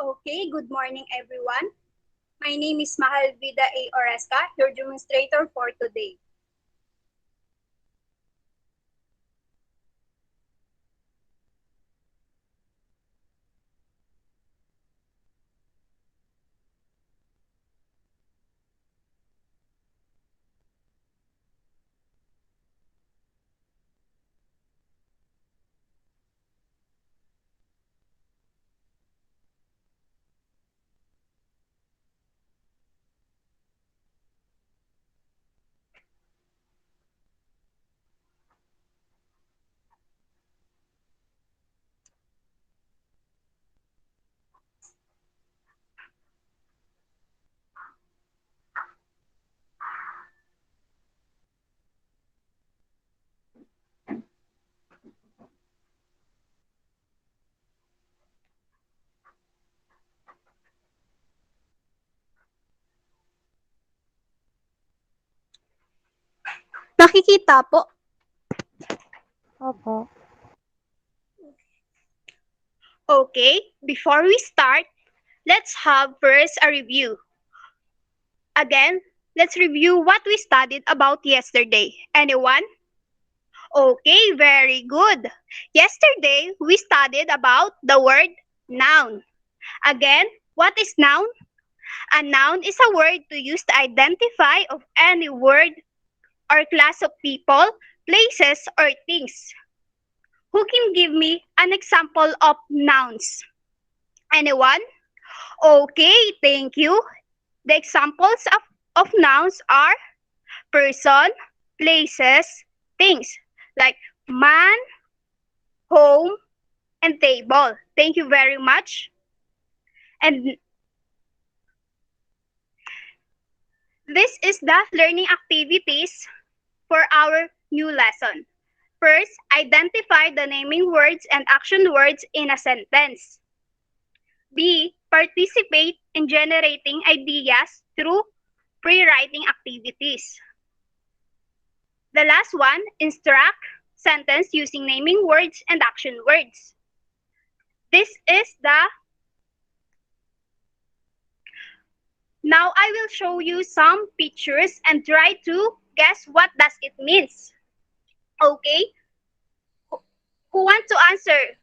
Okay, good morning everyone. My name is Mahal Vida A. Oresca, your demonstrator for today. Nakikita po. Opo. Okay, before we start, let's have first a review. Again, let's review what we studied about yesterday. Anyone? Okay, very good. Yesterday, we studied about the word noun. Again, what is noun? A noun is a word to use to identify of any word or class of people, places, or things. Who can give me an example of nouns? Anyone? Okay, thank you. The examples of nouns are person, places, things like man, home, and table. Thank you very much. And this is the learning activities for our new lesson. First, identify the naming words and action words in a sentence. B. Participate in generating ideas through pre-writing activities. The last one, instruct sentence using naming words and action words. This is the... Now I will show you some pictures and try to guess what does it means. Okay? Who wants to answer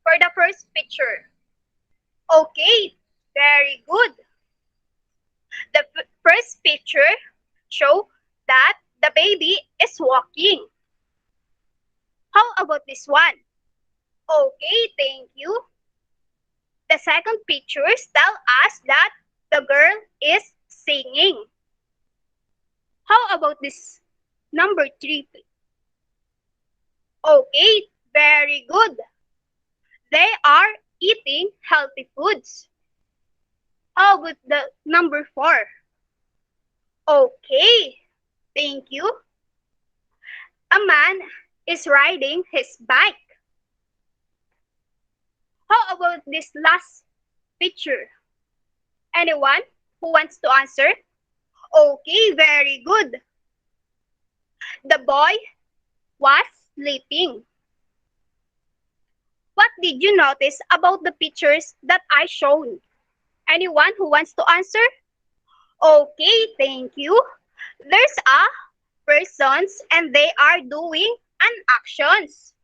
for the first picture? Okay, very good. The first picture shows that the baby is walking. How about this one? Okay, thank you. The second pictures tell us that the girl is singing. How about this number 3? Okay, very good. They are eating healthy foods. How about the number 4? Okay, thank you. A man is riding his bike. How about this last picture? Anyone who wants to answer? Okay, very good. The boy was sleeping. What did you notice about the pictures that I showed? Anyone who wants to answer? Okay, thank you. There's a persons and they are doing an actions.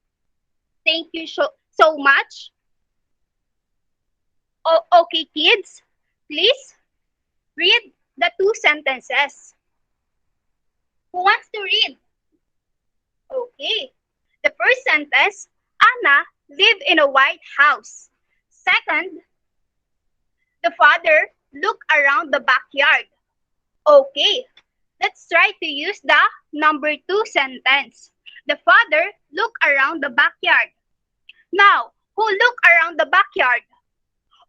Thank you so much. Okay, kids, please read the 2 sentences. Who wants to read? Okay. The first sentence, Anna lived in a white house. Second, the father looked around the backyard. Okay. Let's try to use the number 2 sentence. The father looked around the backyard. Now, who looked around the backyard?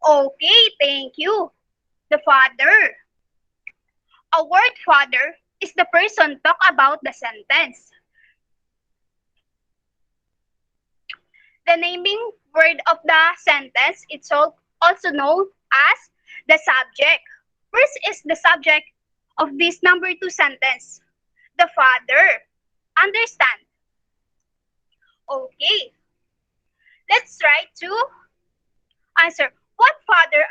Okay, thank you. The father. A word father is the person talk about the sentence. The naming word of the sentence is also known as the subject. First is the subject of this number 2 sentence. The father. Understand? Okay. Let's try to answer. What father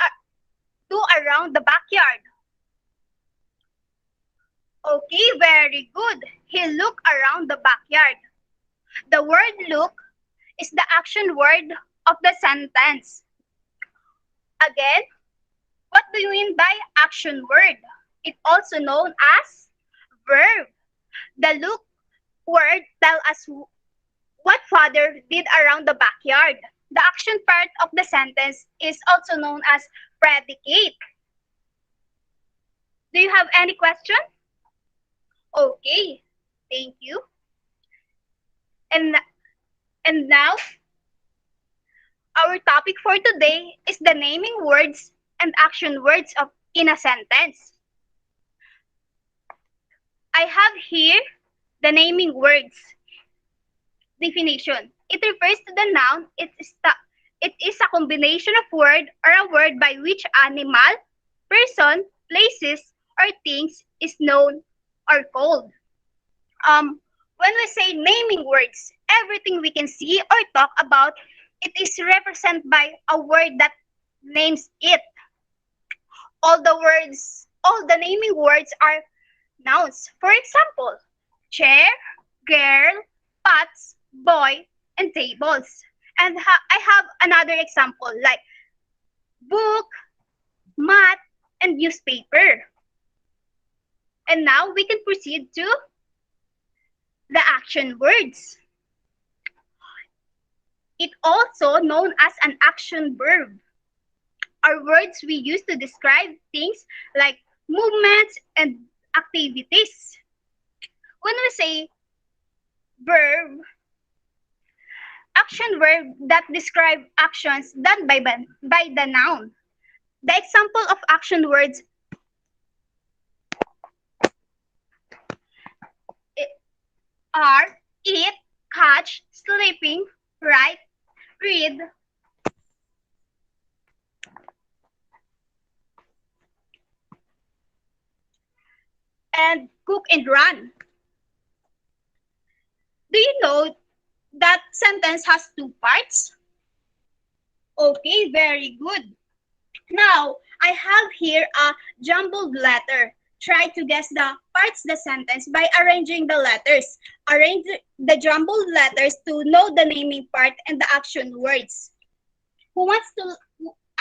do around the backyard? Okay, very good. He look around the backyard. The word look is the action word of the sentence. Again, what do you mean by action word? It also known as verb. The look word tell us what father did around the backyard. The action part of the sentence is also known as predicate. Do you have any question? Okay, thank you. And, and now, our topic for today is the naming words and action words of in a sentence. I have here the naming words definition. It refers to the noun. It is a combination of word or a word by which animal, person, places, or things is known or called. When we say naming words, everything we can see or talk about, it is represented by a word that names it. All the naming words are nouns. For example, chair, girl, pots, boy, and tables. And I have another example like book, mat, and newspaper. And now we can proceed to the action words. It also known as an action verb are words we use to describe things like movements and activities. When we say verb, action verb that describe actions done by the noun. The example of action words are eat, catch, sleeping, write, read, and cook and run. Do you know that sentence has two parts? Okay, very good. Now, I have here a jumbled letter. Try to guess the parts of the sentence by arranging the letters. Arrange the jumbled letters to know the naming part and the action words. Who wants to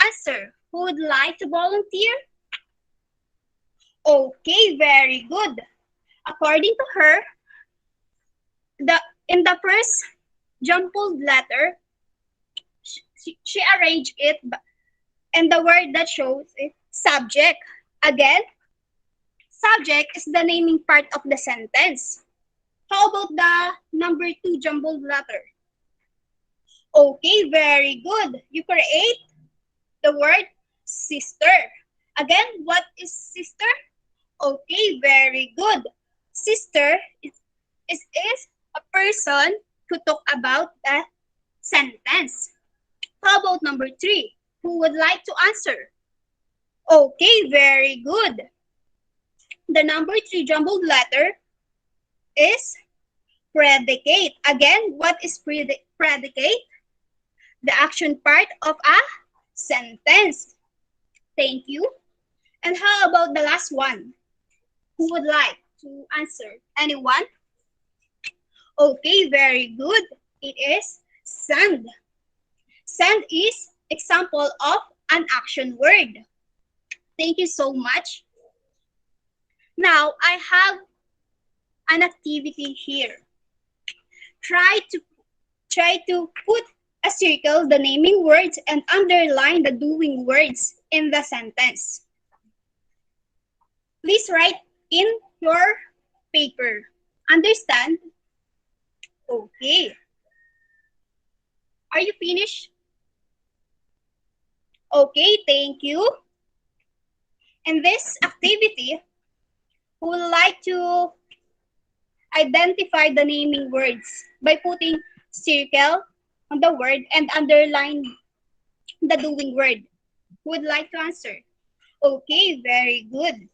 answer? Who would like to volunteer? Okay, very good. According to her, in the first jumbled letter, she arranged it, and the word that shows is subject. Again, subject is the naming part of the sentence. How about the number 2 jumbled letter? Okay, very good. You create the word sister. Again, what is sister? Okay, very good. Sister is a person who talk about the sentence. How about number 3? Who would like to answer? Okay, very good. The number 3 jumbled letter is predicate. Again, what is predicate? The action part of a sentence. Thank you. And how about the last one? Who would like to answer? Anyone? Okay, very good. It is send. Send is example of an action word. Thank you so much. Now, I have an activity here. Try to put a circle the naming words and underline the doing words in the sentence. Please write in your paper. Understand? Okay. Are you finished? Okay, thank you. In this activity, we would like to identify the naming words by putting circle on the word and underline the doing word. Who would like to answer? Okay, very good.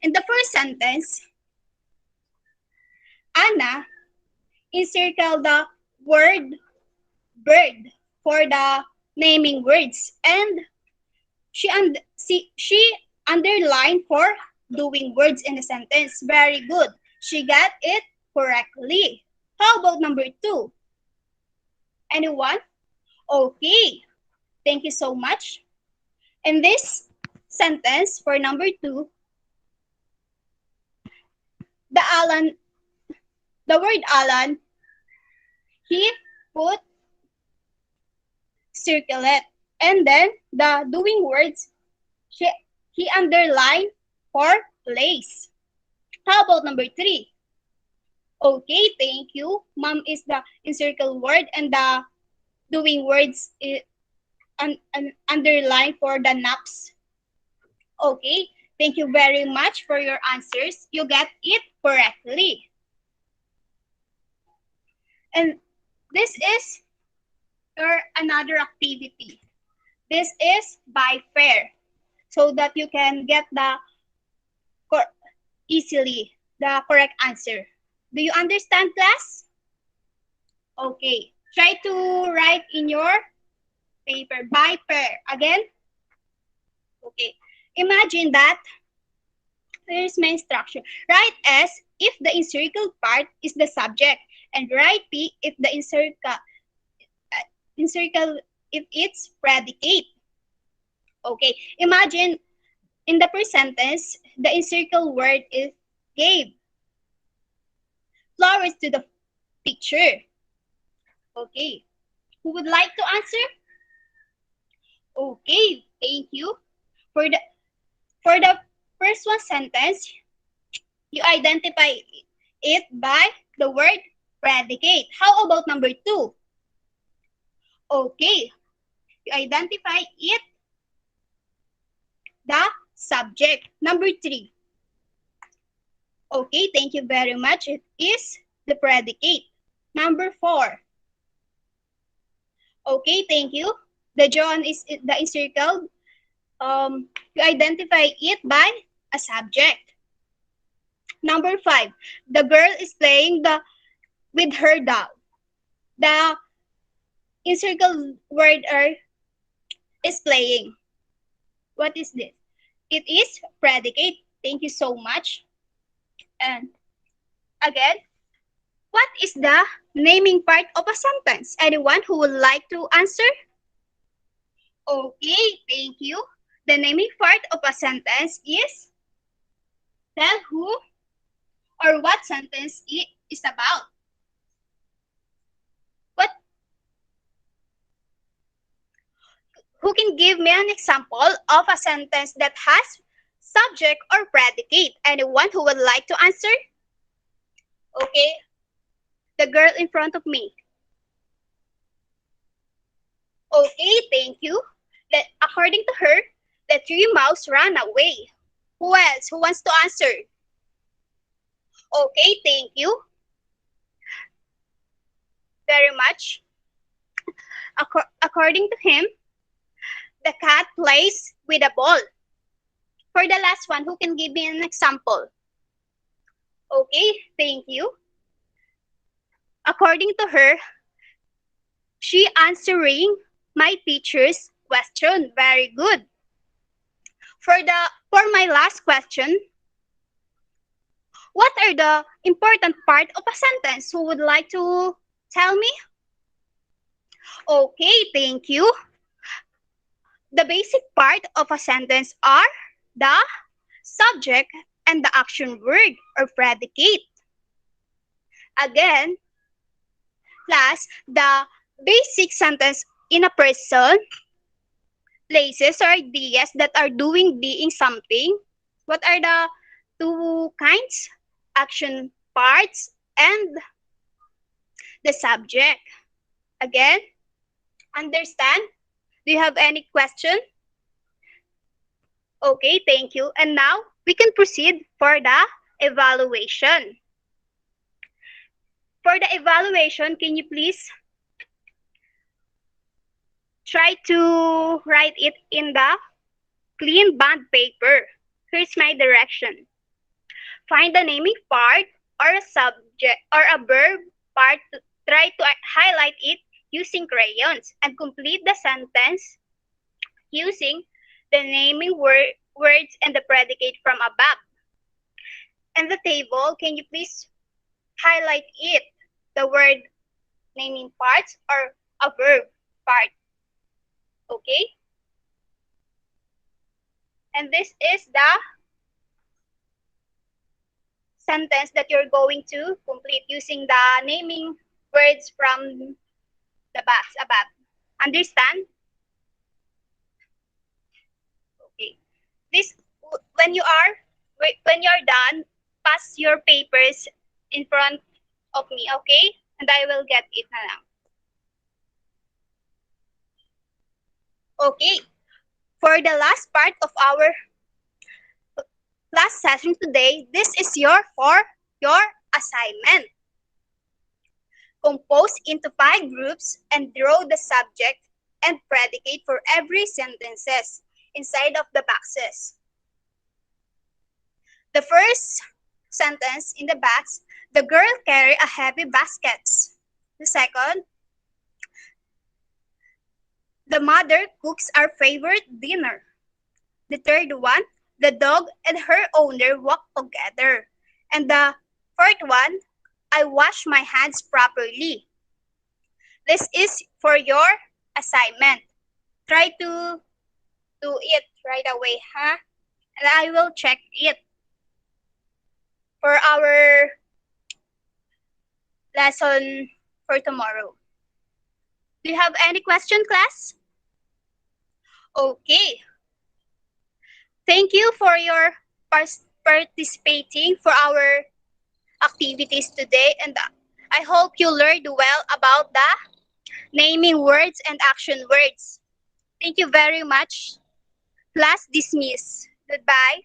In the first sentence, Anna encircle the word bird for the naming words and She underlined for doing words in a sentence. Very good. She got it correctly. How about number 2? Anyone? Okay. Thank you so much. In this sentence for number 2, the Alan, the word Alan, he put circle it. And then the doing words, she, he underlined for place. How about number 3? Okay, thank you. Mom is the encircle word and the doing words is underline for the naps. Okay, thank you very much for your answers. You get it correctly. And this is your another activity. This is by pair so that you can get the easily the correct answer. Do you understand, class? Okay. Try to write in your paper by pair. Again? Okay. Imagine that. Here's my instruction. Write S if the encircled part is the subject, and write P if the encircle if it's predicate. Okay. Imagine in the first sentence, the encircled word is gave flowers to the picture. Okay. Who would like to answer? Okay, thank you. For the first one sentence, you identify it by the word predicate. How about number 2? Okay, you identify it the subject. Number 3. Okay, thank you very much. It is the predicate. Number 4. Okay, thank you. The John is the encircled. You identify it by a subject. Number 5. The girl is playing with her doll. The encircled word is playing. What is this? It is predicate. Thank you so much. And again, what is the naming part of a sentence? Anyone who would like to answer? Okay, thank you. The naming part of a sentence is tell who or what sentence it is about. Who can give me an example of a sentence that has subject or predicate? Anyone who would like to answer? Okay, the girl in front of me. Okay, thank you. According to her, the 3 mouse ran away. Who else? Who wants to answer? Okay, thank you very much. According to him, the cat plays with a ball. For the last one, who can give me an example? Okay, thank you. According to her, she answering my teacher's question. Very good. For my last question, what are the important part of a sentence? Who would like to tell me? Okay, thank you. The basic part of a sentence are the subject and the action word or predicate. Again, class, the basic sentence in a person, places or ideas that are being something. What are the 2 kinds? Action parts and the subject. Again, understand? Do you have any question? Okay, thank you. And now we can proceed for the evaluation. For the evaluation, can you please try to write it in the clean bond paper? Here's my direction. Find the naming part or a subject or a verb part. Try to highlight it using crayons and complete the sentence using the naming words and the predicate from above. And the table, can you please highlight it? The word naming parts or a verb part. Okay? And this is the sentence that you're going to complete using the naming words from the box above. Understand? Okay. This when you are when you're done, pass your papers in front of me, okay? And I will get it now. Okay. For the last part of our last session today, this is for your assignment. Compose into 5 groups and draw the subject and predicate for every sentences inside of the boxes. The first sentence in the box, the girl carry a heavy baskets. The second, the mother cooks our favorite dinner. The third one, the dog and her owner walk together. And the fourth one, I wash my hands properly. This is for your assignment. Try to do it right away, huh? And I will check it for our lesson for tomorrow. Do you have any question, class? Okay. Thank you for your participating for our activities today, and I hope you learned well about the naming words and action words. Thank you very much. Class dismissed. Goodbye.